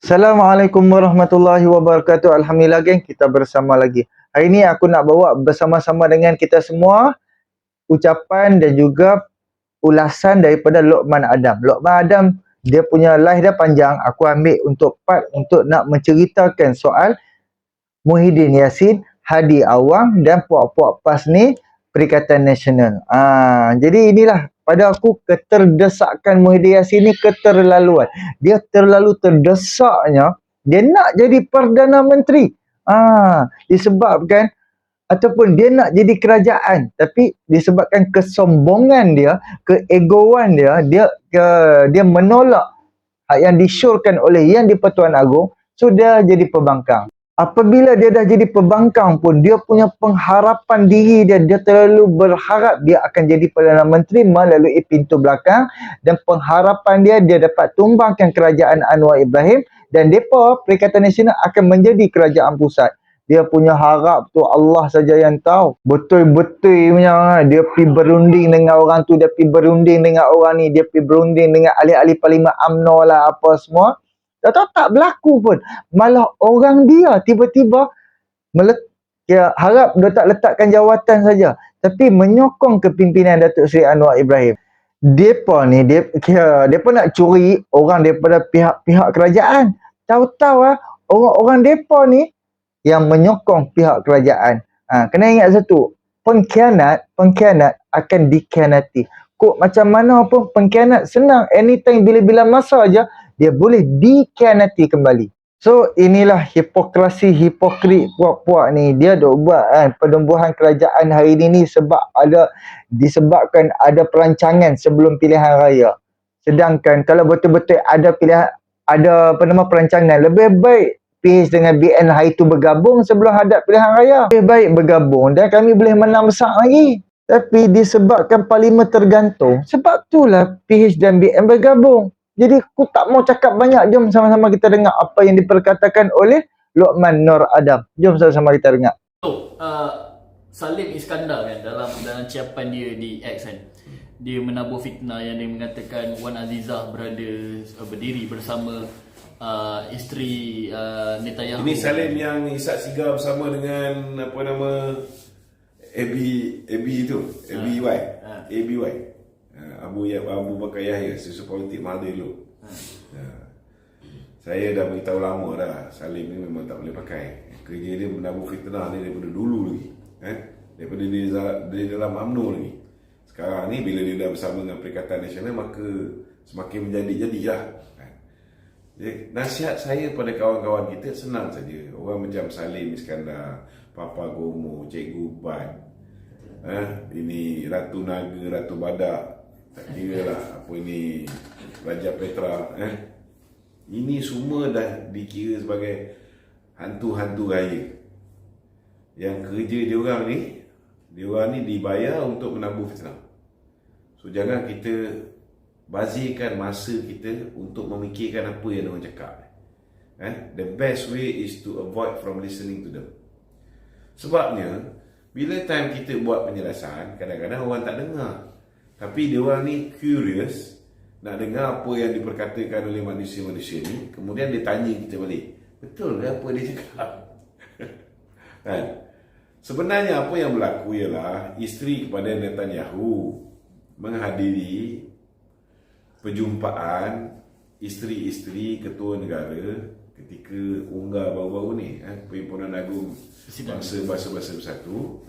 Assalamualaikum warahmatullahi wabarakatuh. Alhamdulillah geng, kita bersama lagi. Hari ini aku nak bawa bersama-sama dengan kita semua ucapan dan juga ulasan daripada Luqman Adam. Luqman Adam dia punya live dia panjang. Aku ambil untuk part untuk nak menceritakan soal Muhyiddin Yassin, Hadi Awang dan puak-puak PAS ni Perikatan Nasional. Jadi inilah pada aku keterdesakan Muhyiddin Yassin ni keterlaluan. Dia terlalu terdesaknya dia nak jadi Perdana Menteri. Disebabkan ataupun dia nak jadi kerajaan tapi disebabkan kesombongan dia, keegoan dia, dia menolak hak yang disyorkan oleh Yang di-Pertuan Agong, so dia jadi pembangkang. Apabila dia dah jadi pembangkang pun, dia punya pengharapan diri dia terlalu berharap dia akan jadi Perdana Menteri melalui pintu belakang dan pengharapan dia dapat tumbangkan kerajaan Anwar Ibrahim dan mereka Perikatan Nasional akan menjadi kerajaan pusat. Dia punya harap tu Allah saja yang tahu. Betul-betul punya dia pergi berunding dengan orang tu, dia pergi berunding dengan orang ni, dia pergi berunding dengan ahli-ahli Parlimen UMNO lah apa semua. Tahu tak berlaku pun. Malah orang dia tiba-tiba harap dia tak letakkan jawatan saja, tapi menyokong kepimpinan Datuk Seri Anwar Ibrahim. Depa ni depa nak curi orang daripada pihak-pihak kerajaan. Tahu-tahu orang-orang depa ni yang menyokong pihak kerajaan. Kena ingat satu, pengkhianat akan dikhianati. Kok macam mana pun pengkhianat senang, anytime bila-bila masa aja dia boleh dikhianati kembali. So inilah hipokrit puak-puak ni. Dia dok buat penubuhan kerajaan hari ini sebab disebabkan ada perancangan sebelum pilihan raya. Sedangkan kalau betul-betul ada perancangan, lebih baik PH dengan BN hari itu bergabung sebelum hadap pilihan raya. Lebih baik bergabung dan kami boleh menang besar lagi. Tapi disebabkan parlimen tergantung, sebab itulah PH dan BN bergabung. Jadi aku tak mau cakap banyak. Jom sama-sama kita dengar apa yang diperkatakan oleh Luqman Nur Adam. Jom sama-sama kita dengar. Salim Iskandar kan dalam ciapan dia di X kan, dia menabur fitnah yang dia mengatakan Wan Azizah berdiri bersama isteri Netanyahu. Ini Salim yang isap sigar bersama dengan apa nama ABY Abu Bakar Yahya, susu politik Mahathir dulu. Saya dah beritahu lama dah, Salim ni memang tak boleh pakai. Kerja dia menabur fitnah ni daripada dulu lagi, daripada dia dalam UMNO lagi. Sekarang ni bila dia dah bersama dengan Perikatan Nasional, maka semakin menjadi-jadilah. Nasihat saya pada kawan-kawan kita senang saja. Orang macam Salim Iskandar, Papa Gomo, Cikgu Ban, ini Ratu Naga, Ratu Badak, tak kira lah apa ini, Raja Petra, ini semua dah dikira sebagai hantu-hantu raya. Yang kerja diorang ni dibayar untuk menabur fitnah. So jangan kita bazirkan masa kita untuk memikirkan apa yang orang cakap. The best way is to avoid from listening to them. Sebabnya bila time kita buat penjelasan, kadang-kadang orang tak dengar. Tapi diorang ni curious nak dengar apa yang diperkatakan oleh manusia-manusia ni. Kemudian dia tanya kita balik, betul ke apa dia cakap? Sebenarnya apa yang berlaku ialah isteri kepada Netanyahu menghadiri perjumpaan isteri-isteri ketua negara ketika unggah baru-baru ni, Perhimpunan Agung Bangsa-Bahasa Bersatu,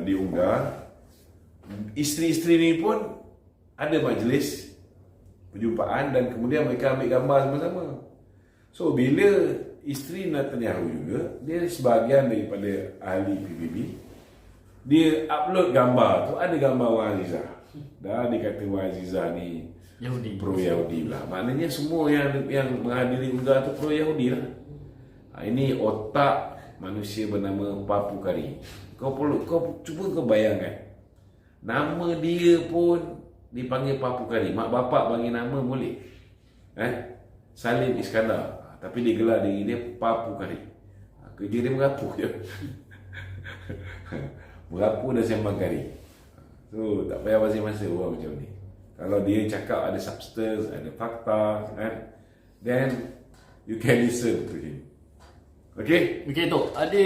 diunggah. Isteri-isteri ni pun ada majlis perjumpaan dan kemudian mereka ambil gambar sama-sama. So bila isteri Netanyahu juga, dia sebahagian daripada ahli PBB, dia upload gambar tu, ada gambar Wan Azizah. Dah dikata Wan Azizah ni Yahudi, pro-Yahudi lah. Maknanya semua yang menghadiri unggah tu pro-Yahudi lah. Ini otak manusia bernama Papu Kari. Kau cuba kau bayangkan, nama dia pun dipanggil Papu Kari. Mak bapak panggil nama boleh, Salim Iskandar, tapi dia gelar diri dia Papu Kari. Kerja dia merapu je. Merapu dan sembang kari. So tak payah bazir masa orang macam ni. Kalau dia cakap ada substance, ada fakta, then you can listen to him. Okay? Okey tu, ada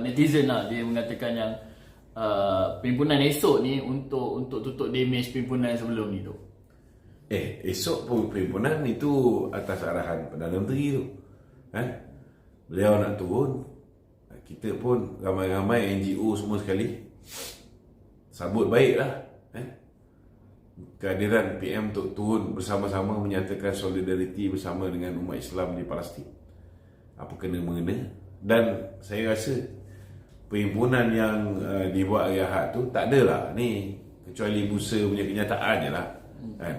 netizen lah dia mengatakan yang perhimpunan esok ni untuk tutup damage perhimpunan sebelum ni tu. Esok pun perhimpunan itu atas arahan Perdana Menteri tu. Beliau nak turun, kita pun ramai-ramai NGO semua sekali sambut baiklah kehadiran PM untuk turun bersama-sama menyatakan solidariti bersama dengan umat Islam di Palestin. Apa kena mengena. Dan saya rasa perhimpunan yang dibuat hari Ahad tu tak adalah ni, kecuali Musa punya kenyataan je lah kan.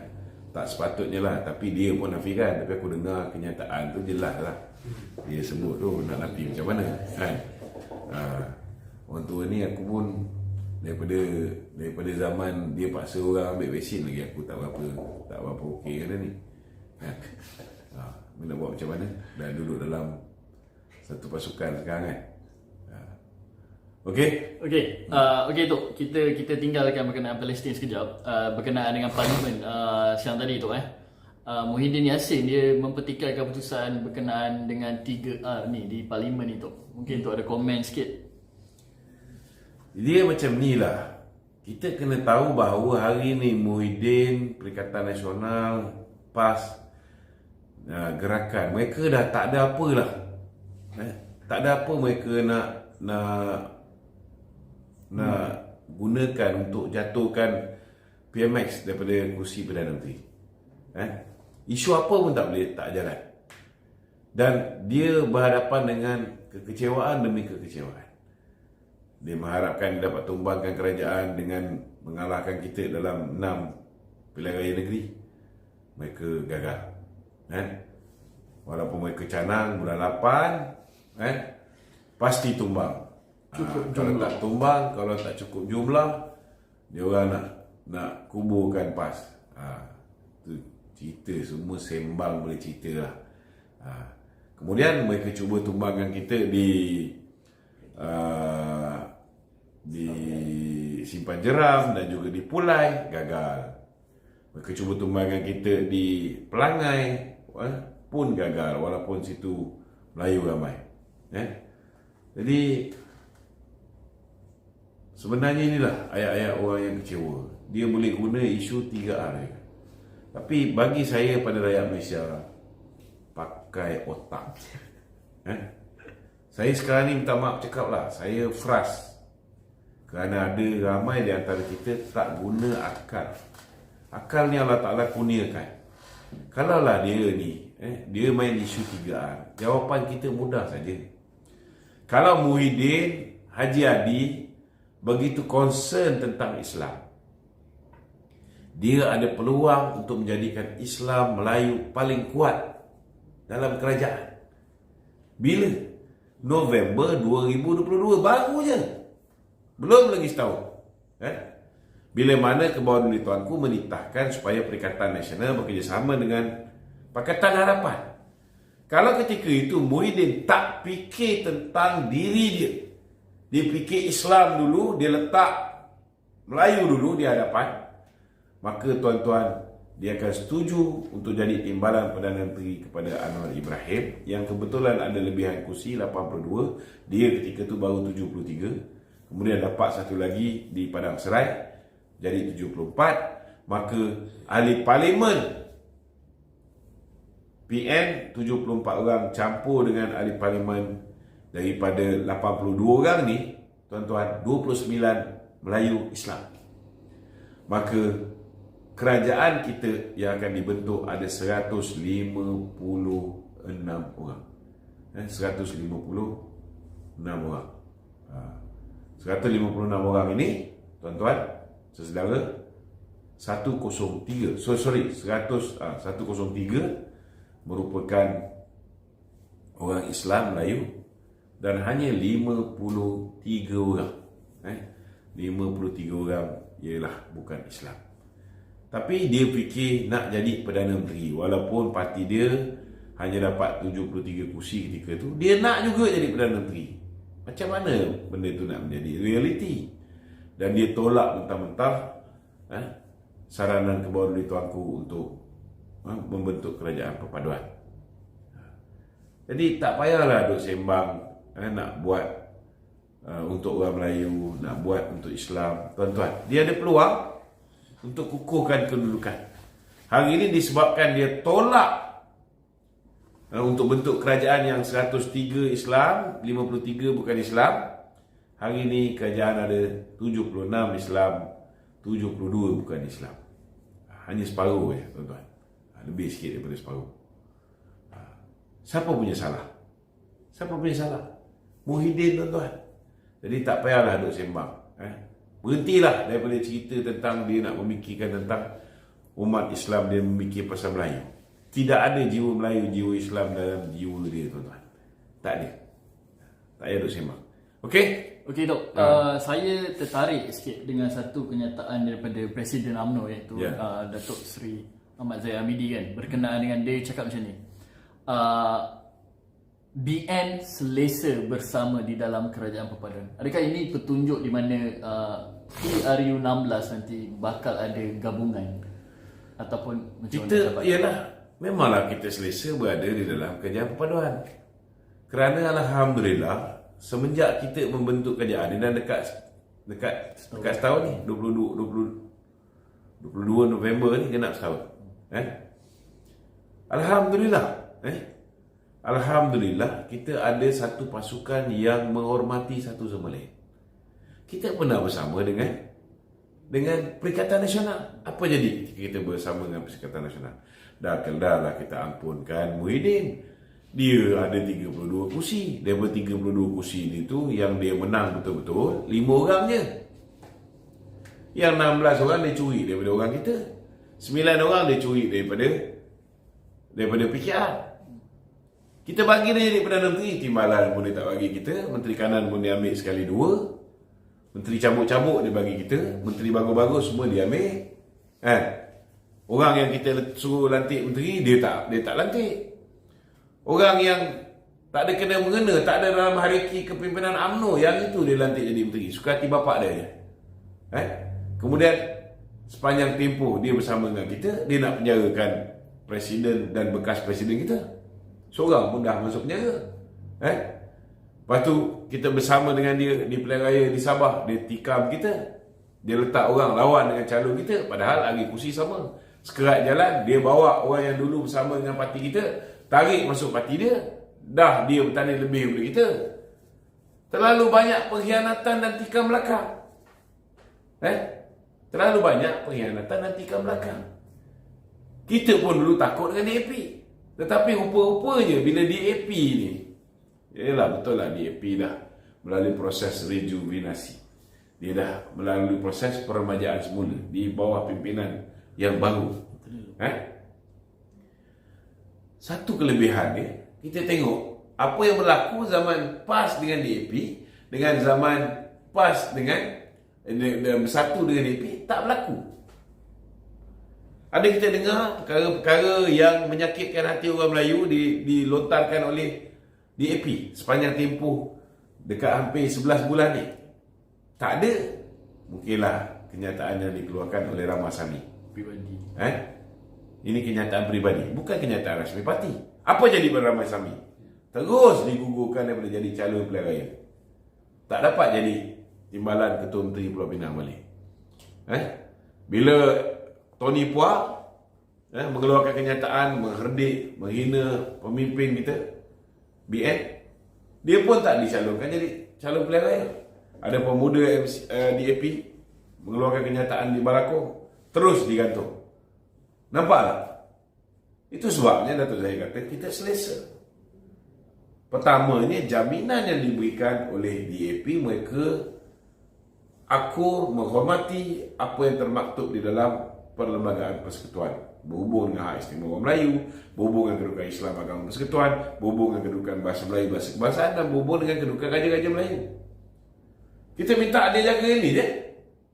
Tak sepatutnya lah, tapi dia pun nafikan. Tapi aku dengar kenyataan tu jelas lah, dia sebut tu nak nafi macam mana kan. Orang tua ni aku pun daripada zaman dia paksa orang ambil vaksin lagi aku tak berapa okey kena ni kan. Nak buat macam mana, dah duduk dalam satu pasukan sekarang kan. Okey Tu kita tinggalkan berkenaan Palestin sekejap. Berkenaan dengan parlimen siang tadi tu Muhyiddin Yassin dia mempertikaikan keputusan berkenaan dengan 3R ni di parlimen itu. Mungkin tu ada komen sikit. Dia macam ni lah, kita kena tahu bahawa hari ni Muhyiddin, Perikatan Nasional, PAS, gerakan mereka dah tak ada apa lah. Tak ada apa mereka nak gunakan untuk jatuhkan PMX daripada kursi Perdana Menteri. Isu apa pun tak jalan. Dan dia berhadapan dengan kekecewaan demi kekecewaan. Dia mengharapkan dia dapat tumbangkan kerajaan dengan mengalahkan kita dalam 6 pilihan raya negeri. Mereka gagal. Walaupun mereka canang bulan 8, pasti tumbang. Kalau tak tumbang, kalau tak cukup jumlah, dia orang nak kuburkan PAS. Tu cerita, semua sembang boleh cerita lah. Kemudian mereka cuba tumbangkan kita di Simpan Jeram dan juga di Pulai, gagal. Mereka cuba tumbangkan kita di Pelangai, pun gagal, walaupun situ Melayu ramai. Jadi sebenarnya inilah ayat-ayat orang yang kecewa. Dia boleh guna isu 3R. Tapi bagi saya pada rakyat Malaysia, pakai otak. Saya sekarang ni minta maaf cakap lah, saya frust kerana ada ramai di antara kita tak guna akal. Akal ni Allah Ta'ala kurniakan. Kalaulah dia ni dia main isu 3R, jawapan kita mudah saja. Kalau Muhyiddin Haji Adi begitu concern tentang Islam, dia ada peluang untuk menjadikan Islam Melayu paling kuat dalam kerajaan. Bila? November 2022, baru je. Belum lagi setahun. Bila mana Kebawah Duli Tuanku menitahkan supaya Perikatan Nasional bekerjasama dengan Pakatan Harapan. Kalau ketika itu Muhyiddin tak fikir tentang diri dia, dia fikir Islam dulu, dia letak Melayu dulu di hadapan, maka tuan-tuan, dia akan setuju untuk jadi timbalan Perdana Menteri kepada Anwar Ibrahim yang kebetulan ada lebihan kursi 82. Dia ketika itu baru 73. Kemudian dapat satu lagi di Padang Serai, jadi 74. Maka ahli parlimen PN 74 orang campur dengan ahli parlimen daripada 82 orang ni, tuan-tuan, 29 Melayu Islam. Maka kerajaan kita yang akan dibentuk ada 156 orang. 156 orang. 156 orang ini, tuan-tuan, sesaudara, 103 merupakan orang Islam Melayu dan hanya 53 orang 53 orang ialah bukan Islam. Tapi dia fikir nak jadi Perdana Menteri, walaupun parti dia hanya dapat 73 kursi ketika itu, dia nak juga jadi Perdana Menteri. Macam mana benda tu nak menjadi realiti? Dan dia tolak mentah-mentah saranan Kebawah Duli Tuanku untuk membentuk kerajaan perpaduan. Jadi tak payahlah duk sembang nak buat untuk orang Melayu, nak buat untuk Islam. Tuan-tuan, dia ada peluang untuk kukuhkan kedudukan. Hari ini disebabkan dia tolak untuk bentuk kerajaan yang 103 Islam, 53 bukan Islam. Hari ini kerajaan ada 76 Islam, 72 bukan Islam. Hanya separuh ya, tuan-tuan. Lebih sikit daripada separuh. Siapa punya salah? Siapa punya salah? Muhyiddin, tuan-tuan. Jadi tak payahlah duk sembang. Berhentilah daripada cerita tentang dia nak memikirkan tentang umat Islam, dia memikir pasal Melayu. Tidak ada jiwa Melayu, jiwa Islam dalam jiwa dia, tuan-tuan. Tak ada. Tak payah duk sembang. Okey? Okey Dok, saya tertarik sikit dengan satu kenyataan daripada Presiden UMNO iaitu Datuk Seri Ahmad Zahid Hamidi kan, berkenaan dengan dia cakap macam ni. BN selesa bersama di dalam kerajaan perpaduan. Adakah ini petunjuk di mana PRU16 nanti bakal ada gabungan ataupun macam kita ialah memanglah kita selesa berada di dalam kerajaan perpaduan. Kerana alhamdulillah semenjak kita membentuk kerajaan ini dan dekat setahun ni 22 November ni genap setahun. Alhamdulillah kita ada satu pasukan yang menghormati satu sama lain. Kita pernah bersama dengan Perikatan Nasional. Apa jadi kita bersama dengan Perikatan Nasional? Dahlah kita ampunkan Muhyiddin. Dia ada 32 kursi. Daripada 32 kursi itu yang dia menang betul-betul 5 orang je. Yang 16 orang dia curi daripada orang kita. 9 orang dia curi daripada PKR. Kita bagi dia jadi Perdana Menteri, timbalan pun dia tak bagi kita. Menteri Kanan pun dia ambil sekali 2. Menteri cabut-cabut dia bagi kita. Menteri bagus-bagus semua dia ambil. Orang yang kita suruh lantik menteri, dia tak lantik. Orang yang tak ada kena-mengena, tak ada dalam hierarki kepimpinan UMNO, yang itu dia lantik jadi menteri. Suka hati bapak dia je. Kemudian sepanjang tempoh dia bersama dengan kita, dia nak penjarakan presiden dan bekas presiden kita. Seorang pun dah masuk penjara. Lepas tu kita bersama dengan dia di pilihan raya di Sabah, dia tikam kita. Dia letak orang lawan dengan calon kita, padahal lagi kursi sama. Sekerat jalan, dia bawa orang yang dulu bersama dengan parti kita, tarik masuk parti dia. Dah dia bertanding lebih daripada kita. Terlalu banyak pengkhianatan dan tikam belakang. Terlalu banyak pengkhianatan dan tikam belakang. Kita pun dulu takut dengan DAP. Tetapi rupa-rupanya bila DAP ni, yalah betul lah DAP dah melalui proses rejuvenasi. Dia dah melalui proses peremajaan semula di bawah pimpinan yang baru. Satu kelebihan dia, kita tengok apa yang berlaku zaman PAS dengan DAP dengan zaman PAS dengan bersatu dengan DAP tak berlaku. Ada kita dengar perkara-perkara yang menyakitkan hati orang Melayu dilontarkan oleh DAP sepanjang tempoh dekat hampir 11 bulan ni. Tak ada. Mungkinlah kenyataan yang dikeluarkan oleh Rahmat Sami pribadi. Ini kenyataan peribadi, bukan kenyataan rasmi parti. Apa jadi pada Rahmat Sami? Terus digugurkan daripada jadi calon pilihan raya. Tak dapat jadi timbalan Ketua Menteri Pulau Pinang balik. Bila Tony Puah mengeluarkan kenyataan mengherdik, menghina pemimpin kita, BN, dia pun tak dicalonkan jadi calon pilihan raya. Ada pemuda DAP mengeluarkan kenyataan di Balakong, terus digantung. Nampaklah? Itu sebabnya Datuk Zahid kata kita selesa. Pertamanya, jaminan yang diberikan oleh DAP, mereka akur menghormati apa yang termaktub di dalam Perlembagaan Persekutuan, berhubung dengan hak istimewa orang Melayu, berhubung dengan kedudukan Islam Agama Persekutuan, berhubung dengan kedudukan bahasa Melayu, bahasa kebangsaan, dan berhubung dengan kedudukan Raja-Raja Melayu. Kita minta dia jaga ini je.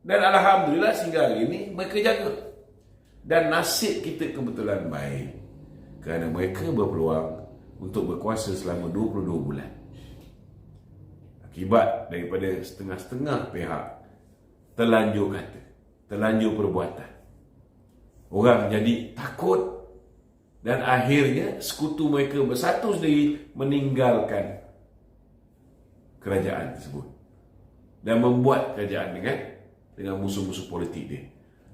Dan alhamdulillah sehingga hari ini mereka jaga. Dan nasib kita kebetulan baik, kerana mereka berpeluang untuk berkuasa selama 22 bulan. Akibat daripada setengah-setengah pihak terlanjur kata, terlanjur perbuatan. Orang jadi takut Dan akhirnya sekutu mereka bersatu sendiri meninggalkan kerajaan tersebut dan membuat kerajaan dengan musuh-musuh politik dia.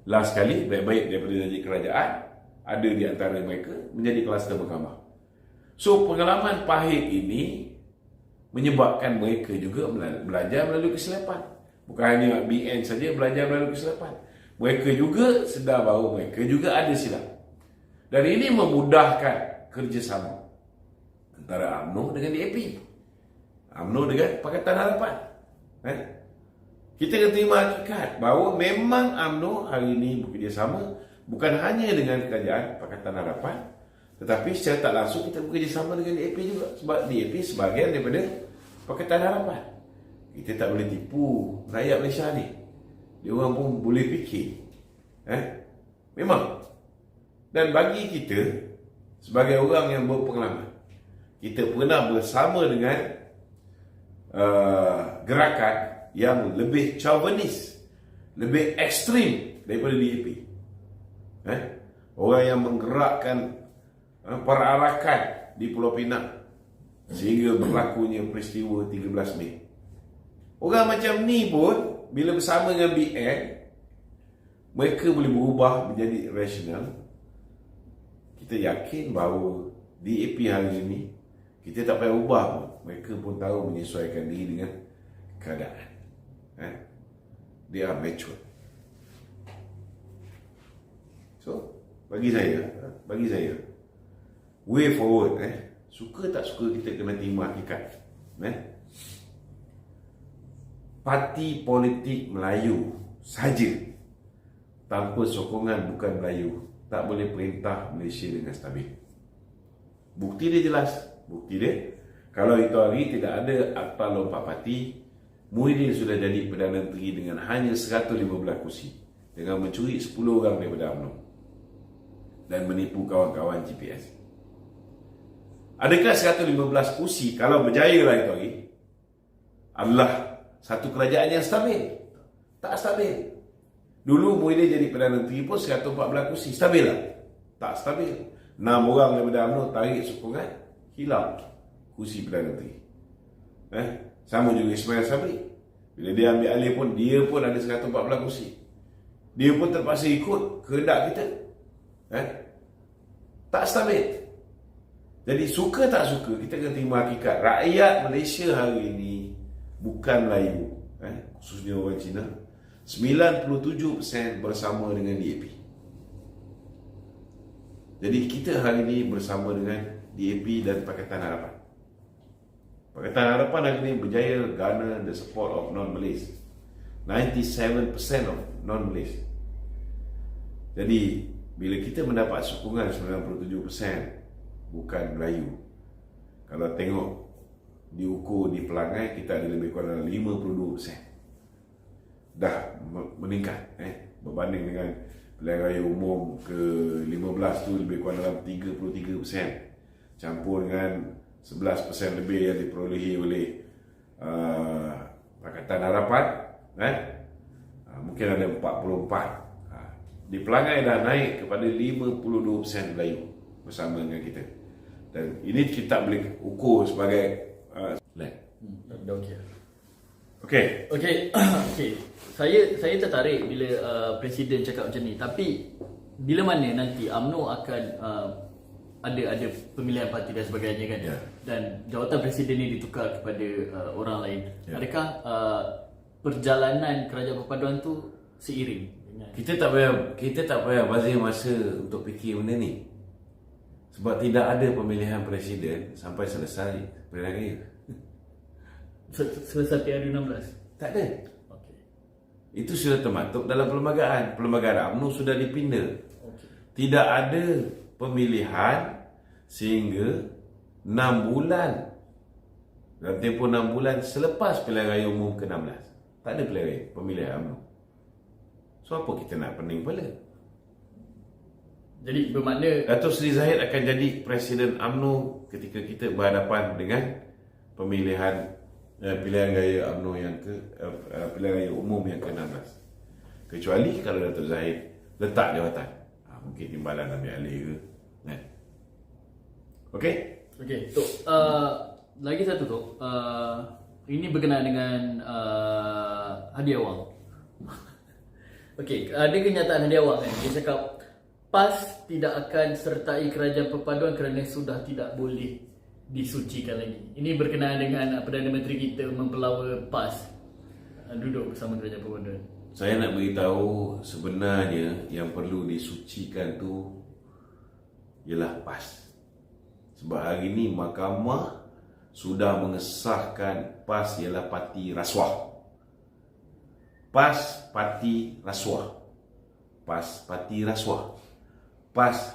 Last sekali, baik-baik daripada jadi kerajaan, ada di antara mereka menjadi kluster mahkamah. So pengalaman pahit ini menyebabkan mereka juga belajar melalui kesilapan. Bukan hanya BN saja belajar melalui kesilapan. Mereka juga sedar bahawa mereka juga ada silap. Dan ini memudahkan kerjasama antara UMNO dengan DAP. UMNO dengan Pakatan Harapan. Kita kena terima hakikat bahawa memang UMNO hari ini bekerjasama bukan hanya dengan kerajaan Pakatan Harapan, tetapi secara tak langsung kita bekerjasama dengan DAP juga. Sebab DAP sebahagian daripada Pakatan Harapan. Kita tak boleh tipu rakyat Malaysia ni. Dia orang pun boleh fikir. Memang. Dan bagi kita, sebagai orang yang berpengalaman, kita pernah bersama dengan gerakan yang lebih chauvinis, lebih ekstrim daripada DAP. Orang yang menggerakkan perarakan di Pulau Pinang sehingga berlakunya peristiwa 13 Mei. Orang macam ni pun bila bersama dengan BN, mereka boleh berubah menjadi rasional. Kita yakin bahawa DAP hari ini kita tak payah ubah pun. Mereka pun tahu menyesuaikan diri dengan keadaan. They are mature. So, bagi saya way forward, suka tak suka kita kena terima hakikat. Parti politik Melayu saja tanpa sokongan bukan Melayu tak boleh perintah Malaysia dengan stabil. Bukti dia jelas. Bukti dia, kalau itu hari tidak ada akta lompat parti, Muhyiddin sudah jadi Perdana Menteri dengan hanya 115 kursi, dengan mencuri 10 orang daripada UMNO dan menipu kawan-kawan GPS. Adakah 115 kursi kalau berjaya lah itu hari adalah satu kerajaan yang stabil? Tak stabil. Dulu Muhyiddin jadi Perdana Menteri pun 114 kursi. Stabil lah? Tak stabil. 6 orang daripada UMNO tarik sokongan, hilang kursi Perdana Menteri. Sama juga Ismail Sabri. Bila dia ambil alih pun, dia pun ada 114 kursi. Dia pun terpaksa ikut kehendak kita. Tak stabil. Jadi suka tak suka, kita kena terima hakikat. Rakyat Malaysia hari ini bukan Melayu, khususnya orang Cina, 97% bersama dengan DAP. Jadi kita hari ini bersama dengan DAP dan Pakatan Harapan. Pakatan Harapan hari ini berjaya garner the support of non-Malays. 97% of non-Malays. Jadi bila kita mendapat sokongan 97% bukan Melayu, kalau tengok diukur di Pelangai, kita ada lebih kurang 52%. Dah meningkat berbanding dengan pilihan raya umum ke-15 tu lebih kurang dalam 33%, campur dengan 11% lebih yang diperolehi oleh Pakatan Harapan, mungkin ada 44. Di Pelangai dah naik kepada 52% Melayu bersama dengan kita. Dan ini kita boleh ukur sebagai Dah okey. Okey. Okey. Saya tertarik bila Presiden cakap macam ni. Tapi bila mana nanti UMNO akan ada pemilihan parti dan sebagainya kan? Ya. Dan jawatan Presiden ni ditukar kepada orang lain. Ya. Adakah perjalanan kerajaan perpaduan tu seiring dengan Kita tak payah bazir masa untuk fikir benda ni. Sebab tidak ada pemilihan presiden sampai selesai pilihan raya. selesai PRU 16? Tak ada. Okey. Itu sudah termaktub dalam perlembagaan. Perlembagaan UMNO sudah dipinda. Okey. Tidak ada pemilihan sehingga 6 bulan. Dalam tempoh 6 bulan selepas pilihan raya umum ke-16. Tak ada pilihan raya, pemilihan UMNO. So apa kita nak pening kepala? Jadi bermakna Datuk Seri Zahid akan jadi Presiden UMNO ketika kita berhadapan dengan pemilihan pilihan raya UMNO yang pilihan raya umum yang ke-16. Kecuali kalau Datuk Zahid letak jawatan, mungkin timbalan ambil alih ke, Okey? Okey, Tok. Lagi satu Tok. Ini berkenaan dengan hadiah wang. Okey, ada kenyataan hadiah wang kan. Dia cakap PAS tidak akan sertai kerajaan perpaduan kerana sudah tidak boleh disucikan lagi. Ini berkenaan dengan Perdana Menteri kita mempelawa PAS duduk bersama kerajaan perpaduan. Saya nak beritahu sebenarnya yang perlu disucikan tu ialah PAS. Sebab hari ini mahkamah sudah mengesahkan PAS ialah parti rasuah. PAS parti rasuah. PAS parti rasuah. PAS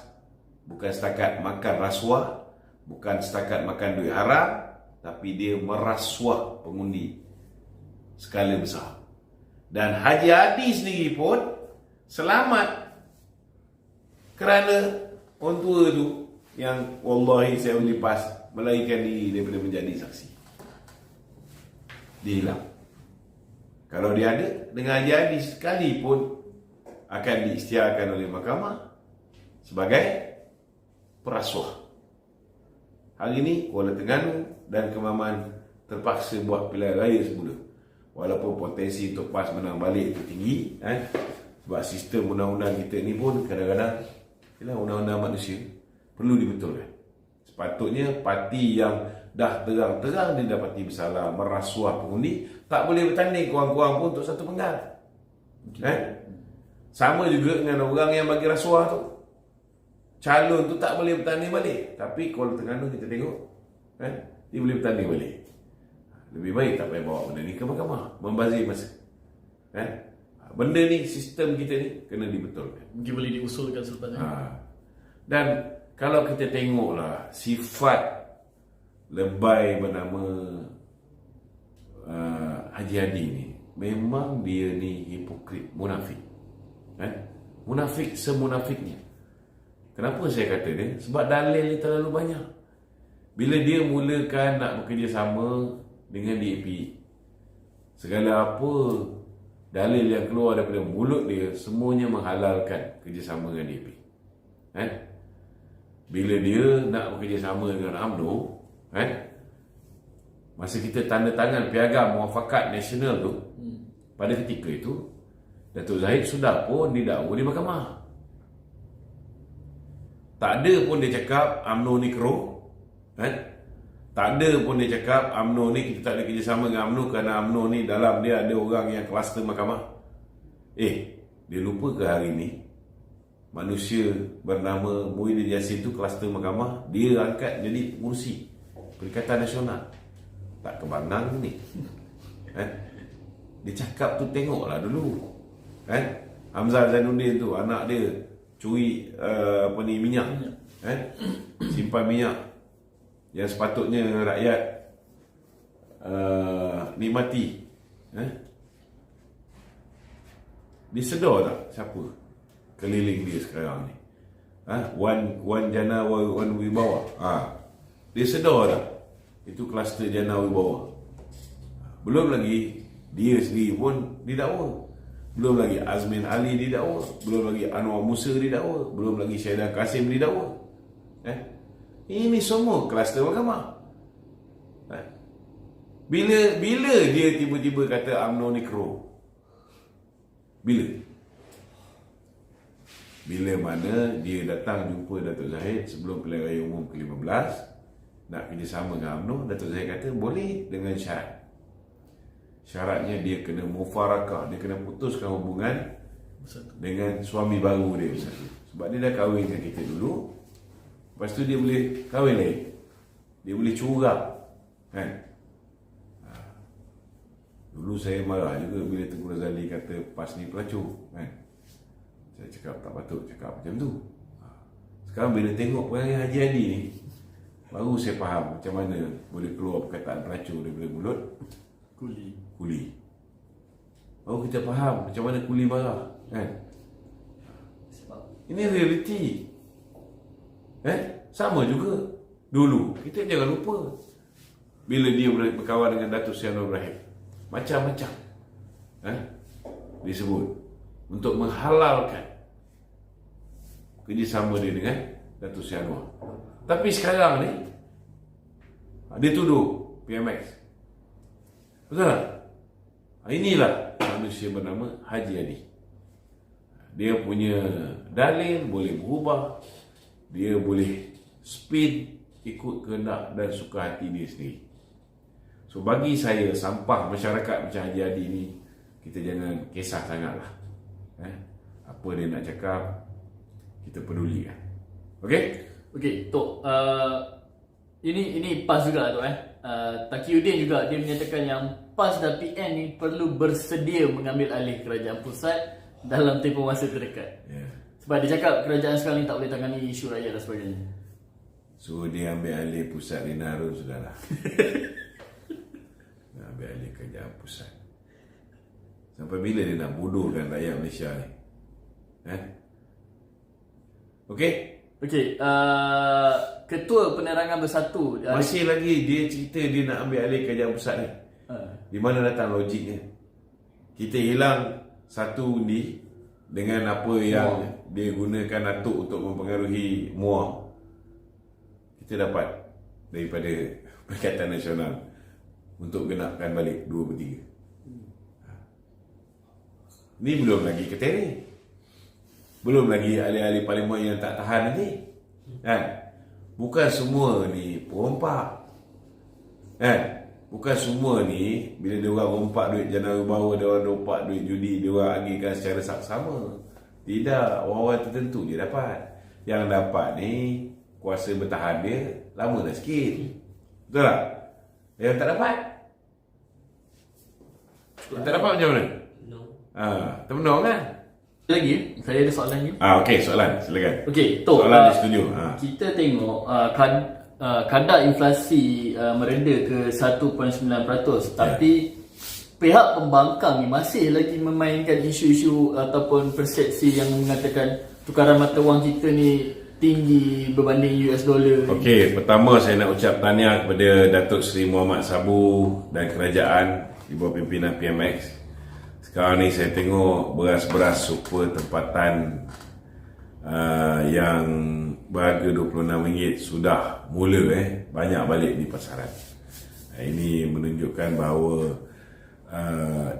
bukan setakat makan rasuah, bukan setakat makan duit haram, tapi dia merasuah pengundi skala besar. Dan Haji Hadi sendiri pun selamat kerana orang tua tu yang wallahi saya undi PAS melarikan diri daripada menjadi saksi. Dia hilang. Kalau dia ada, dengan Haji Hadi sekali pun akan diisytiharkan oleh mahkamah sebagai perasuah. Hari ini Kuala Terengganu dan Kemaman terpaksa buat pilihan raya semula. Walaupun potensi untuk PAS menang balik itu tinggi, sebab sistem undang-undang kita ni pun kadang-kadang ialah undang-undang manusia perlu dibetulkan. Sepatutnya parti yang dah terang-terang dia dapati bersalah merasuah pengundi tak boleh bertanding kurang-kurang pun untuk satu penggal. Sama juga dengan orang yang bagi rasuah tu. Calon tu tak boleh bertanding balik. Tapi Kuala Terengganu kita tengok, dia boleh bertanding balik. Lebih baik tak payah bawa benda ni ke mahkamah, membazir masa. Benda ni, sistem kita ni kena dibetulkan. Mungkin boleh diusulkan selepas ini. Dan kalau kita tengoklah sifat lebay bernama Haji Hadi ni, memang dia ni hipokrit, munafik. Munafik semunafiknya. Kenapa saya kata dia? Sebab dalil dia terlalu banyak. Bila dia mulakan nak bekerjasama dengan DAP, segala apa dalil yang keluar daripada mulut dia semuanya menghalalkan kerjasama dengan DAP. Bila dia nak bekerjasama dengan UMNO, masa kita tanda tangan piagam muafakat nasional tu, pada ketika itu Datuk Zahid sudah pun didakwa di mahkamah. Tak ada pun dia cakap UMNO ni keruh. Tak ada pun dia cakap UMNO ni kita tak ada kerjasama dengan UMNO kerana UMNO ni dalam dia ada orang yang kluster mahkamah. Dia lupa ke hari ni manusia bernama Muhyiddin Yassin tu kluster mahkamah, dia angkat jadi pengurusi Perikatan Nasional. Tak kebangang ni. Dia cakap tu tengoklah dulu. Hamzah Zainuddin tu anak dia curi minyak. Simpan minyak yang sepatutnya rakyat nikmati. Dia sedar tak siapa keliling dia sekarang ni? Wan Jana Wan Wibawa. Dia sedar tak itu kluster Jana Wibawa? Belum lagi dia sendiri pun didakwa. Belum lagi Azmin Ali didakwa. Belum lagi Anwar Musa didakwa. Belum lagi Syahidah Kasim didakwa. Ini semua kluster mahkamah. Bila dia tiba-tiba kata UMNO ni keruh? Bila mana dia datang jumpa Datuk Zahid sebelum pilihan raya umum ke-15 nak kerjasama dengan UMNO, Datuk Zahid kata boleh dengan syarat. Syaratnya dia kena mufarakah, dia kena putuskan hubungan dengan suami baru dia bersatu. Sebab dia dah kahwin dengan kita dulu, lepas tu dia boleh kahwin lain, dia boleh curang. Dulu saya marah juga bila Tengku Razali kata PAS ni pelacur. Saya cakap tak patut cakap macam tu. Sekarang bila tengok perangai Haji Hadi ni, baru saya faham macam mana boleh keluar perkataan pelacur daripada mulut kuli. Baru kita faham macam mana kuli marah. Ini realiti. Sama juga dulu. Kita jangan lupa bila dia berkawan dengan Datuk Seri Anwar Ibrahim, macam-macam disebut untuk menghalalkan kerjasama dia dengan Datuk Seri Anwar. Tapi sekarang ni dia tuduh PMX. Betul tak? Inilah manusia bernama Haji Adi. Dia punya dalil boleh berubah. Dia boleh spin ikut kehendak dan suka hati dia sendiri. So bagi saya, sampah masyarakat macam Haji Adi ni, kita jangan kisah sangatlah. Apa dia nak cakap, kita pedulikan. Okey? Okey, Tok. Ini PAS juga Tok. Taqiyuddin juga dia menyatakan yang PAS dan PN ni perlu bersedia mengambil alih kerajaan pusat dalam tempoh masa terdekat. Sebab dia cakap kerajaan sekarang ni tak boleh tangani isu rakyat dan sebagainya. So dia ambil alih pusat Rina Harun sudahlah. Nak ambil alih kerajaan pusat. Sampai bila dia nak bodohkan rakyat Malaysia ni? Okey? Okey, Ketua Penerangan Bersatu Masih lagi dia cerita dia nak ambil alih kerajaan pusat ni. Di mana datang logiknya? Kita hilang satu undi dengan apa yang dia gunakan Datuk untuk mempengaruhi MUA. Kita dapat daripada Perikatan Nasional untuk genapkan balik 2/3. Ni belum lagi keteri. Belum lagi ahli-ahli parlimen yang tak tahan nanti. Bukan semua ni perompak. Bukan semua ni bila dia orang rompak duit jana bawa, dia orang rompak duit judi, dia orang agihkan secara saksama. Tidak, orang-orang tertentu je dapat. Yang dapat ni kuasa bertahan dia lama dah sikit. Betul tak? Yang tak dapat? Yang tak dapat macam mana? Termenung kan? lagi, saya ada soalan lagi. Okey, soalan, silakan. Okey, Tok. Soalan dia setuju. Kita tengok kadar inflasi mereda ke 1.9%, tapi pihak pembangkang ni masih lagi memainkan isu-isu ataupun persepsi yang mengatakan tukaran mata wang kita ni tinggi berbanding US dollar. Okey, pertama saya nak ucap tahniah kepada Datuk Seri Muhammad Sabu dan kerajaan di bawah pimpinan PMX. Sekarang ni saya tengok beras-beras super tempatan yang berharga RM26 sudah mula banyak balik di pasaran. Ini menunjukkan bahawa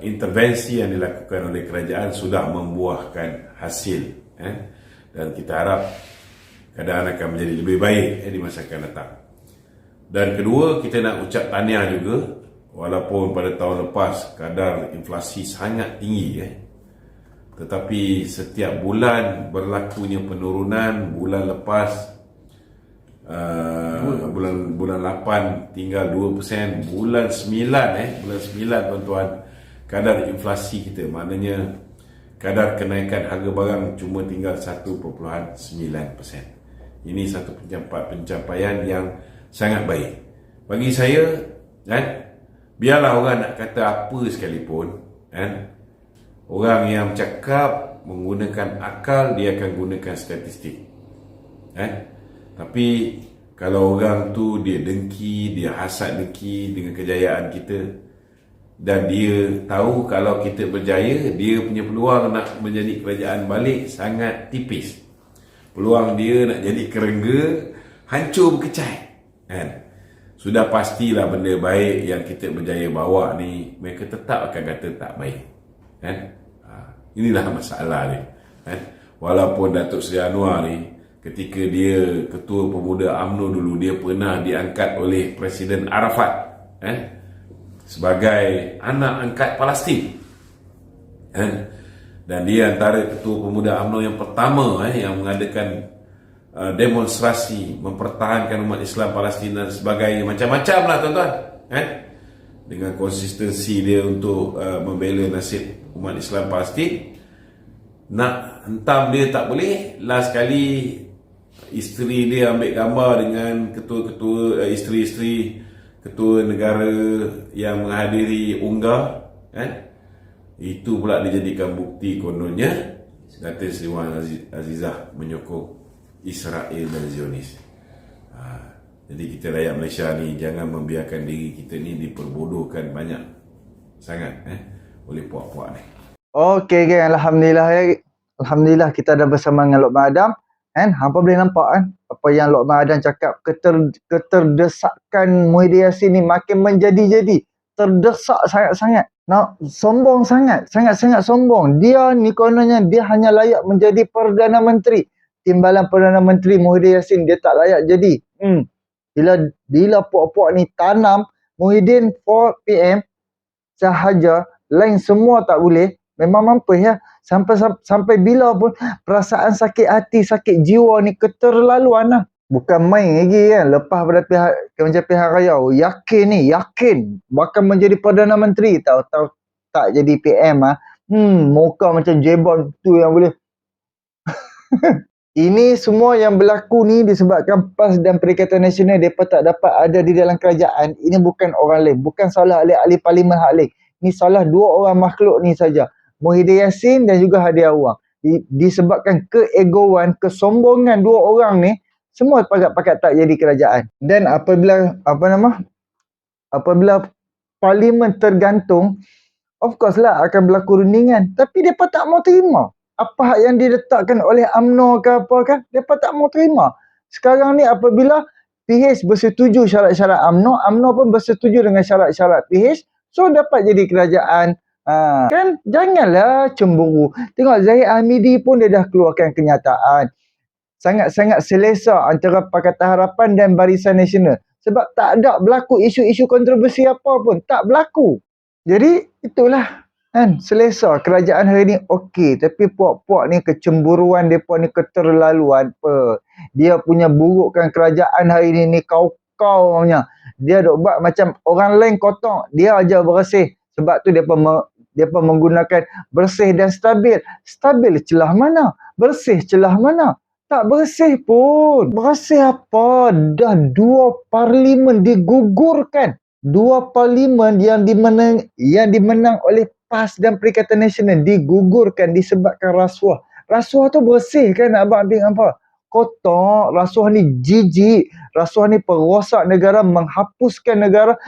intervensi yang dilakukan oleh kerajaan sudah membuahkan hasil, dan kita harap keadaan akan menjadi lebih baik di masa akan datang. Dan kedua, kita nak ucap tahniah juga, walaupun pada tahun lepas kadar inflasi sangat tinggi, tetapi setiap bulan berlakunya penurunan. Bulan lepas bulan 8 tinggal 2%, bulan 9 tuan-tuan, kadar inflasi kita, maknanya kadar kenaikan harga barang cuma tinggal 1.9%. Ini satu pencapaian yang sangat baik bagi saya. Biarlah orang nak kata apa sekalipun, orang yang cakap menggunakan akal, dia akan gunakan statistik. Tapi kalau orang tu dia dengki, dia hasad dengki dengan kejayaan kita, dan dia tahu kalau kita berjaya, dia punya peluang nak menjadi kerajaan balik sangat tipis. Peluang dia nak jadi kerengga hancur berkecai. Sudah pastilah benda baik yang kita berjaya bawa ni, mereka tetap akan kata tak baik. Inilah masalah dia. Walaupun Datuk Seri Anwar ni, ketika dia Ketua Pemuda UMNO dulu, dia pernah diangkat oleh Presiden Arafat sebagai anak angkat Palestin. Dan dia antara Ketua Pemuda UMNO yang pertama yang mengadakan demonstrasi mempertahankan umat Islam Palestin dan sebagainya, macam-macam lah tuan-tuan, dengan konsistensi dia untuk membela nasib umat Islam Palestin. Nak hentam dia tak boleh. Last kali isteri dia ambil gambar dengan ketua-ketua, isteri-isteri ketua negara yang menghadiri unggah, itu pula dijadikan bukti kononnya Datin Seri Wan Azizah menyokong Israel dan Zionis. Jadi kita rakyat Malaysia ni jangan membiarkan diri kita ni diperbodohkan banyak sangat oleh puak-puak ni. Okey geng, alhamdulillah kita dah bersama dengan Lokman Adam. Kan? Hampa boleh nampak kan? Apa yang Lokman Adam cakap, keterdesakan Muhyiddin Yassin ni makin menjadi-jadi. Terdesak sangat-sangat. Sombong sangat. Sangat-sangat sombong. Dia ni kononnya dia hanya layak menjadi Perdana Menteri. Timbalan Perdana Menteri Muhyiddin Yassin dia tak layak jadi. Bila puak-puak ni tanam Muhyiddin for PM sahaja, lain semua tak boleh, memang mampus ya. Sampai bila pun perasaan sakit hati, sakit jiwa ni keterlaluan lah. Bukan main lagi kan. Lepas pada Kementerian Pilihan Raya, yakin bakal menjadi Perdana Menteri. Tahu-tahu tak jadi PM ah. Muka macam Jebon tu yang boleh. Ini semua yang berlaku ni disebabkan PAS dan Perikatan Nasional mereka tak dapat ada di dalam kerajaan. Ini bukan orang lain. Bukan salah ahli parlimen hak lain. Ini salah dua orang makhluk ni saja. Muhyiddin Yassin dan juga Hadi Awang. Disebabkan keegoan, kesombongan dua orang ni, semua pakat-pakat tak jadi kerajaan. Dan apabila parlimen tergantung, of course lah akan berlaku rundingan. Tapi mereka tak mau terima. Apa hak yang diletakkan oleh UMNO ke apa kan, mereka tak mau terima. Sekarang ni apabila PH bersetuju syarat-syarat UMNO, UMNO pun bersetuju dengan syarat-syarat PH, so dapat jadi kerajaan. Kan janganlah cemburu. Tengok Zahid Hamidi pun dia dah keluarkan kenyataan. Sangat-sangat selesa antara Pakatan Harapan dan Barisan Nasional. Sebab tak ada berlaku isu-isu kontroversi apa pun. Tak berlaku. Jadi itulah. Kan selesa kerajaan hari ni okey, tapi puak-puak ni kecemburuan depa ni keterlaluan apa. Dia punya burukkan kerajaan hari ni kau-kau punya. Dia dok buat macam orang lain kotor, dia aja bersih. Sebab tu depa menggunakan bersih dan stabil. Stabil celah mana? Bersih celah mana? Tak bersih pun. Bersih apa? Dah 2 parlimen digugurkan. 2 parlimen yang dimenang oleh PAS dan Perikatan Nasional digugurkan disebabkan rasuah. Rasuah tu bersih kan abang Abang apa? Kotor, rasuah ni jijik, rasuah ni perosak negara, menghapuskan negara,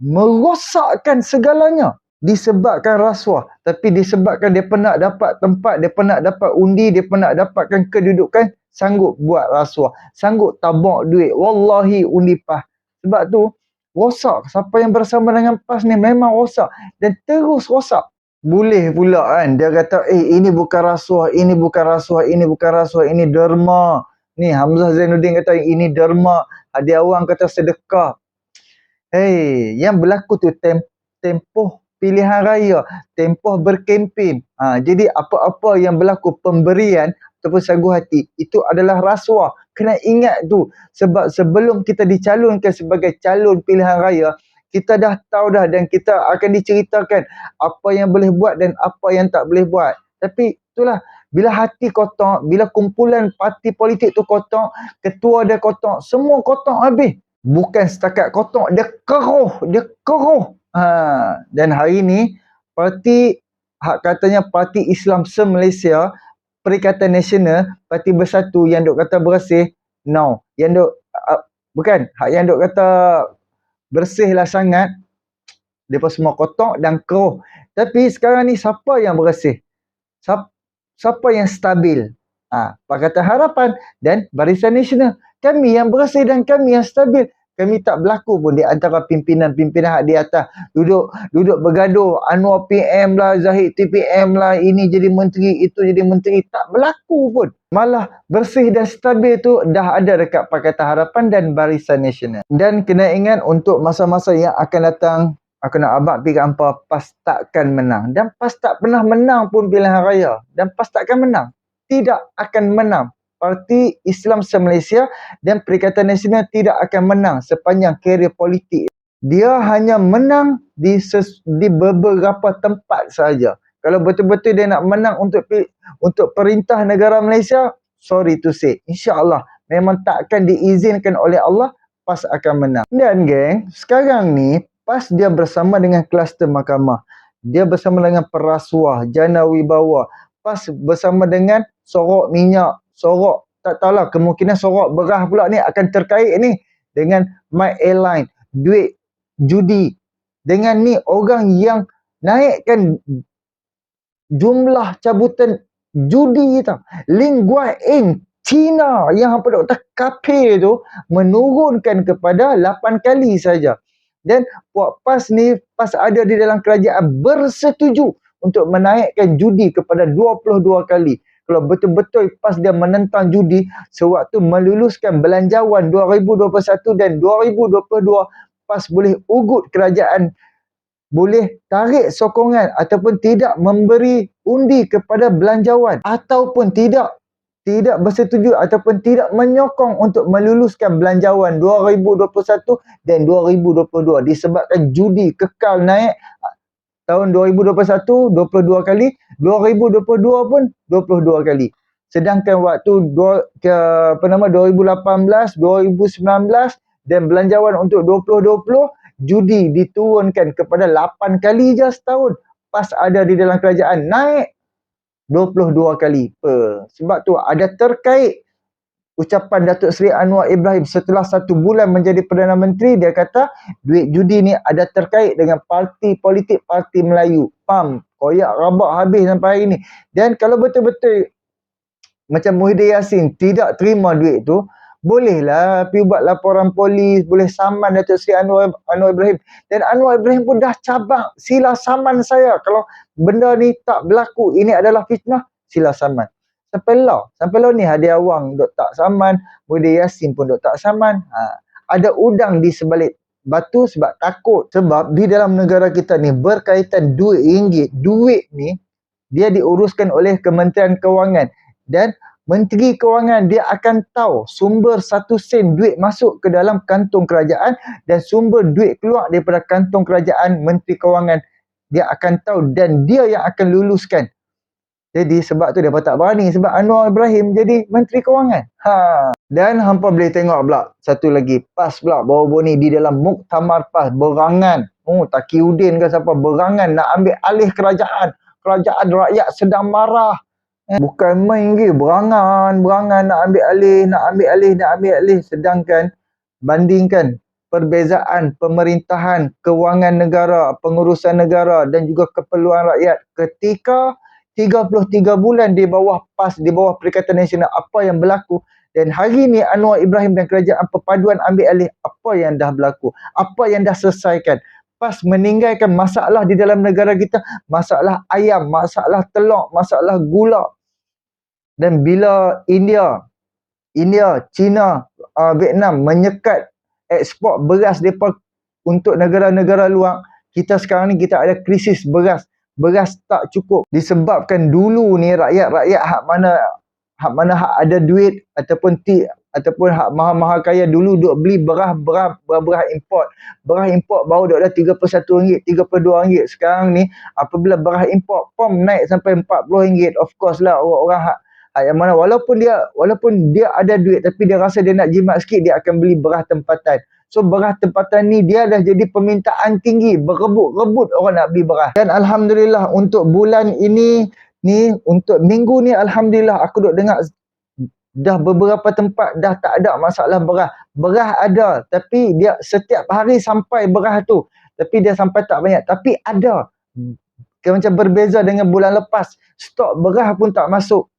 merosakkan segalanya disebabkan rasuah. Tapi disebabkan dia nak dapat tempat, dia nak dapat undi, dia nak dapatkan kedudukan, sanggup buat rasuah, sanggup tabak duit. Wallahi undi PAS. Sebab tu rosak. Siapa yang bersama dengan PAS ni memang rosak. Dan terus rosak. Boleh pula kan. Dia kata, ini bukan rasuah, ini bukan rasuah, ini bukan rasuah, ini derma. Ni Hamzah Zainuddin kata, ini derma. Hadi Awang kata sedekah. Yang berlaku tu tempoh pilihan raya. Tempoh berkempen. Jadi apa-apa yang berlaku pemberian ataupun sagu hati, itu adalah rasuah. Kena ingat tu. Sebab sebelum kita dicalonkan sebagai calon pilihan raya, kita dah tahu dah dan kita akan diceritakan apa yang boleh buat dan apa yang tak boleh buat. Tapi itulah, bila hati kotor, bila kumpulan parti politik tu kotor, ketua dia kotor, semua kotor habis. Bukan setakat kotor, dia keruh. Dan hari ni, katanya Parti Islam se-Malaysia, Perikatan Nasional, Parti Bersatu yang duk kata bersih, no. Yang duk, bukan, yang duk kata bersihlah sangat, mereka semua kotor dan keruh. Tapi sekarang ni siapa yang bersih? Siapa yang stabil? Pakatan Harapan dan Barisan Nasional. Kami yang bersih dan kami yang stabil. Kami tak berlaku pun di antara pimpinan-pimpinan di atas. Duduk bergaduh. Anwar PM lah, Zahid TPM lah, ini jadi menteri, itu jadi menteri. Tak berlaku pun. Malah bersih dan stabil tu dah ada dekat Pakatan Harapan dan Barisan Nasional. Dan kena ingat untuk masa-masa yang akan datang, aku nak abang fikir hampa, PAS takkan menang. Dan PAS tak pernah menang pun pilihan raya. Dan PAS takkan menang. Tidak akan menang. Parti Islam se-Malaysia dan Perikatan Nasional tidak akan menang sepanjang karier politik. Dia hanya menang di beberapa tempat saja. Kalau betul-betul dia nak menang untuk perintah negara Malaysia, sorry to say, insya-Allah memang takkan diizinkan oleh Allah, PAS akan menang. Dan geng, sekarang ni PAS dia bersama dengan kluster mahkamah. Dia bersama dengan perasuah, jana wibawa. PAS bersama dengan sorok minyak, sorok, tak tahulah, kemungkinan sorok beras pula ni akan terkait ni dengan My Airline, duit judi. Dengan ni orang yang naikkan jumlah cabutan judi tau. Lin Guaing China yang apa Dr. Kapil tu menurunkan kepada 8 kali saja. Dan Puak PAS ni, PAS ada di dalam kerajaan bersetuju untuk menaikkan judi kepada 22 kali. Kalau betul-betul PAS dia menentang judi, sewaktu meluluskan belanjawan 2021 dan 2022, PAS boleh ugut kerajaan, boleh tarik sokongan ataupun tidak memberi undi kepada belanjawan, ataupun tidak bersetuju ataupun tidak menyokong untuk meluluskan belanjawan 2021 dan 2022 disebabkan judi kekal naik. Tahun 2021 22 kali, 2022 pun 22 kali. Sedangkan waktu 2018, 2019 dan belanjawan untuk 2020, judi diturunkan kepada 8 kali je setahun. PAS ada di dalam kerajaan naik 22 kali. Sebab tu ada terkait ucapan Datuk Seri Anwar Ibrahim setelah 1 bulan menjadi Perdana Menteri. Dia kata duit judi ni ada terkait dengan parti politik Parti Melayu. Koyak rabak habis sampai hari ni. Dan kalau betul-betul macam Muhyiddin Yassin tidak terima duit tu, bolehlah pergi buat laporan polis, boleh saman Datuk Seri Anwar Ibrahim. Dan Anwar Ibrahim pun dah cabang, sila saman saya. Kalau benda ni tak berlaku, ini adalah fitnah, sila saman. Sampai law ni Hadi Awang dok tak saman, Muhyiddin Yassin pun dok tak saman. Ada udang di sebalik batu sebab takut. Sebab di dalam negara kita ni berkaitan duit ringgit, duit ni dia diuruskan oleh Kementerian Kewangan. Dan Menteri Kewangan dia akan tahu sumber 1 sen duit masuk ke dalam kantung kerajaan dan sumber duit keluar daripada kantung kerajaan. Menteri Kewangan dia akan tahu dan dia yang akan luluskan. Jadi sebab tu dia tak berani sebab Anwar Ibrahim jadi Menteri Kewangan. Dan hampa boleh tengok pula satu lagi, PAS pula baru-baru ni di dalam muktamar PAS berangan. Taqiyuddin ke siapa berangan nak ambil alih kerajaan. Kerajaan rakyat sedang marah. Bukan main ke, berangan nak ambil alih. Sedangkan bandingkan perbezaan pemerintahan, kewangan negara, pengurusan negara dan juga keperluan rakyat ketika 33 bulan di bawah PAS, di bawah Perikatan Nasional, apa yang berlaku. Dan hari ni Anwar Ibrahim dan kerajaan perpaduan ambil alih, apa yang dah berlaku, apa yang dah selesaikan. PAS meninggalkan masalah di dalam negara kita, masalah ayam, masalah telur, masalah gula. Dan bila India, China, Vietnam menyekat ekspor beras mereka untuk negara-negara luar, kita sekarang ni kita ada krisis beras. Beras tak cukup disebabkan dulu ni rakyat-rakyat hak mana hak ada duit ataupun hak maha-maha kaya dulu duk beli beras import. Beras import baru duk ada RM31, RM32. Sekarang ni apabila beras import pom naik sampai RM40, of course lah orang-orang hak yang mana walaupun dia ada duit tapi dia rasa dia nak jimat sikit, dia akan beli beras tempatan. So beras tempatan ni dia dah jadi permintaan tinggi, berebut-rebut orang nak beli beras. Dan alhamdulillah untuk bulan ini ni, untuk minggu ni alhamdulillah aku duk dengar dah beberapa tempat dah tak ada masalah beras. Beras ada tapi dia setiap hari sampai beras tu, tapi dia sampai tak banyak, tapi ada. Macam berbeza dengan bulan lepas, stok beras pun tak masuk.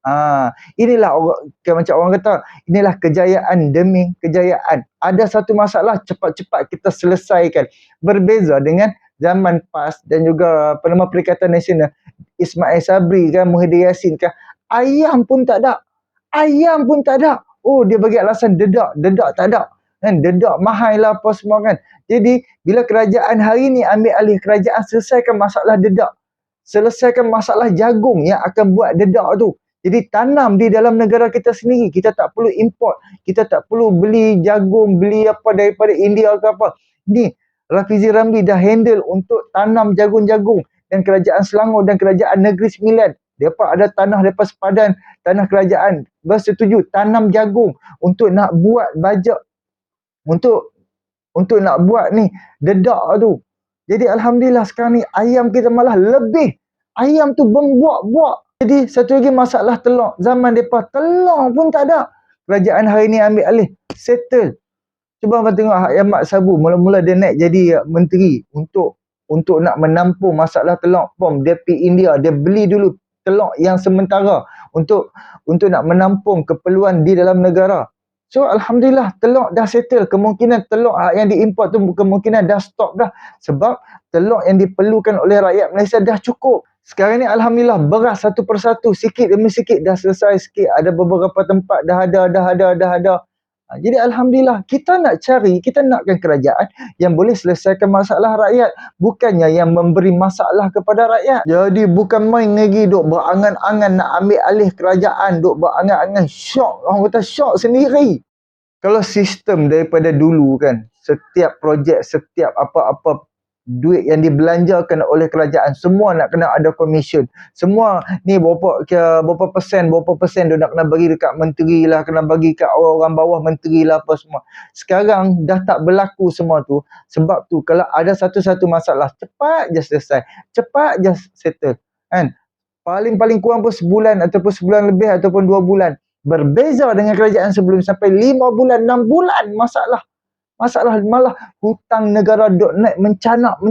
Inilah macam orang kata, inilah kejayaan demi kejayaan. Ada satu masalah cepat-cepat kita selesaikan. Berbeza dengan zaman PAS dan juga Perikatan Nasional, Ismail Sabri kan, Muhyiddin Yassin kan, ayam pun tak ada. Dia bagi alasan dedak tak ada. Kan dedak mahal lah apa semua kan. Jadi bila kerajaan hari ni ambil alih kerajaan, selesaikan masalah dedak. Selesaikan masalah jagung yang akan buat dedak tu. Jadi tanam di dalam negara kita sendiri. Kita tak perlu import. Kita tak perlu beli jagung, beli apa daripada India ke apa. Ni Rafizi Ramli dah handle untuk tanam jagung-jagung. Dan kerajaan Selangor dan kerajaan Negeri Sembilan, mereka ada tanah daripada sepadan, tanah kerajaan bersetuju tanam jagung untuk nak buat bajet, untuk nak buat ni dedak tu. Jadi alhamdulillah sekarang ni ayam kita malah lebih. Ayam tu membuak-buak. Jadi satu lagi masalah telur. Zaman mereka telur pun tak ada. Kerajaan hari ni ambil alih. Settle. Cuba abang tengok Hak Yamat Sabu. Mula-mula dia naik jadi menteri untuk nak menampung masalah telur. Dia pergi India. Dia beli dulu telur yang sementara untuk nak menampung keperluan di dalam negara. So alhamdulillah telur dah settle, kemungkinan telur yang diimport tu kemungkinan dah stop dah, sebab telur yang diperlukan oleh rakyat Malaysia dah cukup. Sekarang ni alhamdulillah beras satu persatu sikit demi sikit dah selesai sikit, ada beberapa tempat dah ada. Jadi alhamdulillah kita nakkan kerajaan yang boleh selesaikan masalah rakyat, bukannya yang memberi masalah kepada rakyat. Jadi bukan main lagi duk berangan-angan nak ambil alih kerajaan, duk berangan-angan, syok, orang kata syok sendiri. Kalau sistem daripada dulu kan, setiap projek, setiap apa-apa duit yang dibelanjakan oleh kerajaan, semua nak kena ada komisen. Semua ni berapa persen dia nak kena bagi dekat menteri lah, kena bagi kat orang bawah menteri lah apa semua. Sekarang dah tak berlaku semua tu. Sebab tu kalau ada satu-satu masalah, cepat je selesai, cepat je settle kan. Paling kurang pun sebulan ataupun sebulan lebih ataupun 2 bulan. Berbeza dengan kerajaan sebelum, sampai 5 bulan, 6 bulan masalah malah hutang negara duk naik mencanak.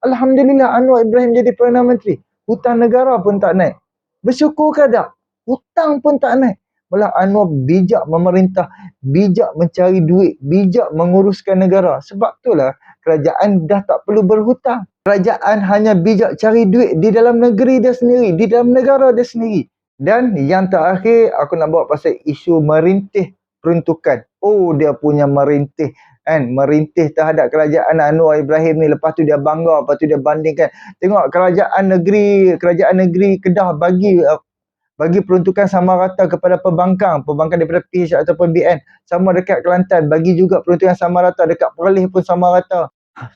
Alhamdulillah Anwar Ibrahim jadi Perdana Menteri, hutang negara pun tak naik. Bersyukur ke tak? Hutang pun tak naik. Malah Anwar bijak memerintah, bijak mencari duit, bijak menguruskan negara. Sebab itulah kerajaan dah tak perlu berhutang. Kerajaan hanya bijak cari duit di dalam negeri dia sendiri, di dalam negara dia sendiri. Dan yang terakhir aku nak bawa pasal isu merintih peruntukan. Oh, dia punya merintih kan, merintih terhadap kerajaan Anwar Ibrahim ni. Lepas tu dia bangga, lepas tu dia bandingkan, tengok kerajaan negeri Kedah bagi peruntukan sama rata kepada pembangkang daripada PH ataupun BN. Sama dekat Kelantan bagi juga peruntukan sama rata, dekat Perlis pun sama rata.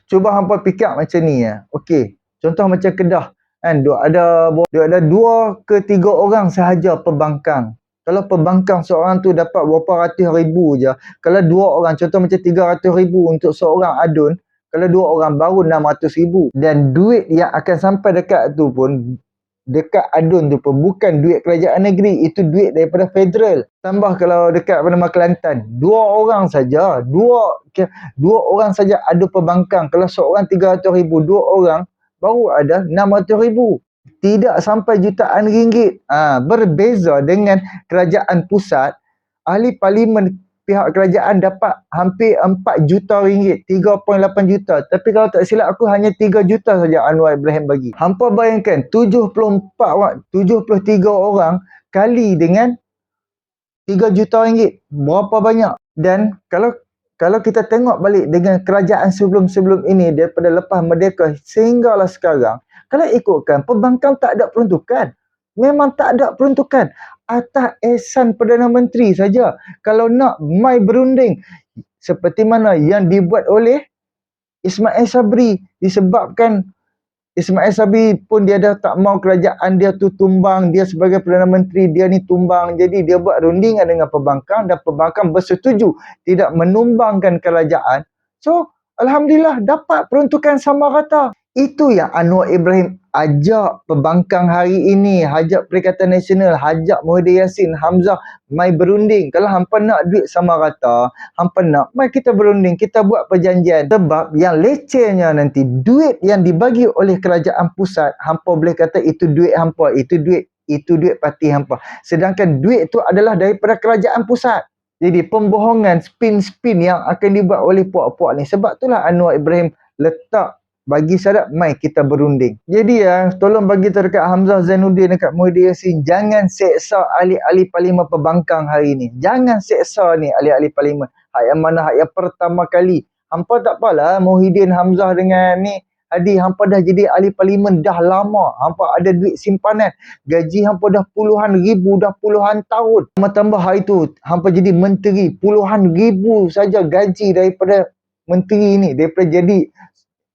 Cuba hampa fikir macam ni ya. Okey, contoh macam Kedah kan, duk ada 2 ke 3 orang sahaja pembangkang. Kalau pembangkang seorang tu dapat berapa ratus ribu je. Kalau 2 orang, contoh macam 300 ribu untuk seorang adun. Kalau 2 orang baru 600 ribu. Dan duit yang akan sampai dekat tu pun, dekat adun tu pun bukan duit kerajaan negeri. Itu duit daripada federal. Tambah kalau dekat Panama Kelantan, 2 orang saja. 2 orang saja ada pembangkang. Kalau seorang 300 ribu, 2 orang baru ada 600 ribu. Tidak sampai jutaan ringgit. Berbeza dengan kerajaan pusat, ahli parlimen pihak kerajaan dapat hampir 4 juta ringgit, 3.8 juta. Tapi kalau tak silap aku hanya 3 juta saja Anwar Ibrahim bagi. Hampa bayangkan 73 orang kali dengan 3 juta ringgit. Berapa banyak? Dan kalau kita tengok balik dengan kerajaan sebelum-sebelum ini, daripada lepas merdeka sehinggalah sekarang, kalau ikutkan, pembangkang tak ada peruntukan. Memang tak ada peruntukan. Atas ehsan Perdana Menteri saja. Kalau nak mai berunding, seperti mana yang dibuat oleh Ismail Sabri, disebabkan Ismail Sabri pun dia dah tak mau kerajaan dia tu tumbang, dia sebagai Perdana Menteri dia ni tumbang. Jadi dia buat rundingan dengan pembangkang dan pembangkang bersetuju tidak menumbangkan kerajaan. So alhamdulillah dapat peruntukan sama rata. Itu yang Anwar Ibrahim ajak pembangkang hari ini, ajak Perikatan Nasional, ajak Muhyiddin Yassin, Hamzah mai berunding. Kalau hampa nak duit sama rata, hampa nak, mai kita berunding, kita buat perjanjian. Sebab yang lecehnya nanti, duit yang dibagi oleh kerajaan pusat, hampa boleh kata itu duit hampa, itu duit parti hampa. Sedangkan duit itu adalah daripada kerajaan pusat. Jadi pembohongan, spin-spin yang akan dibuat oleh puak-puak ni. Sebab itulah Anwar Ibrahim letak bagi syarat, mai kita berunding. Jadi tolong bagi tahu dekat Hamzah Zainuddin, dekat Muhyiddin Yassin, jangan seksa ahli-ahli parlimen pembangkang hari ni. Jangan seksa ni ahli-ahli parlimen. Hak yang mana hak yang pertama kali. Hampa tak apalah Muhyiddin, Hamzah dengan ni Hadi, hampa dah jadi ahli parlimen dah lama. Hampa ada duit simpanan. Gaji hampa dah puluhan ribu, dah puluhan tahun. Tambah hari tu, hampa jadi menteri. Puluhan ribu saja gaji daripada menteri ni. Daripada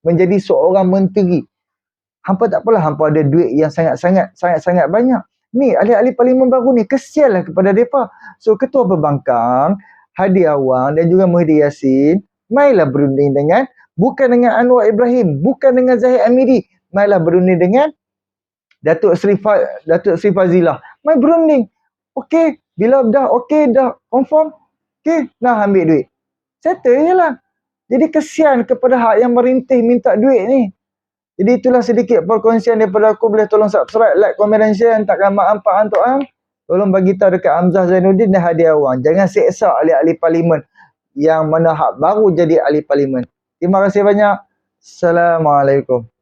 menjadi seorang menteri. Hampa tak apalah, hampa ada duit yang sangat-sangat banyak. Ni ahli-ahli parlimen baru ni, kesianlah kepada mereka. So ketua pembangkang Hadi Awang dan juga Muhyiddin Yassin, mailah berunding dengan, bukan dengan Anwar Ibrahim, bukan dengan Zahid Hamidi, mailah berunding dengan Datuk Seri Fazilah. Mai berunding. Okey, bila dah okey, dah confirm, okey, nah ambil duit. Settle je lah. Jadi kesian kepada hak yang merintih minta duit ni. Jadi itulah sedikit perkongsian daripada aku. Boleh tolong subscribe, like, komen dan share. Takkan manfaat untuk hang. Tolong bagi tahu dekat Hamzah Zainuddin dan hadiah wang. Jangan seksa ahli-ahli parlimen yang mana hak baru jadi ahli parlimen. Terima kasih banyak. Assalamualaikum.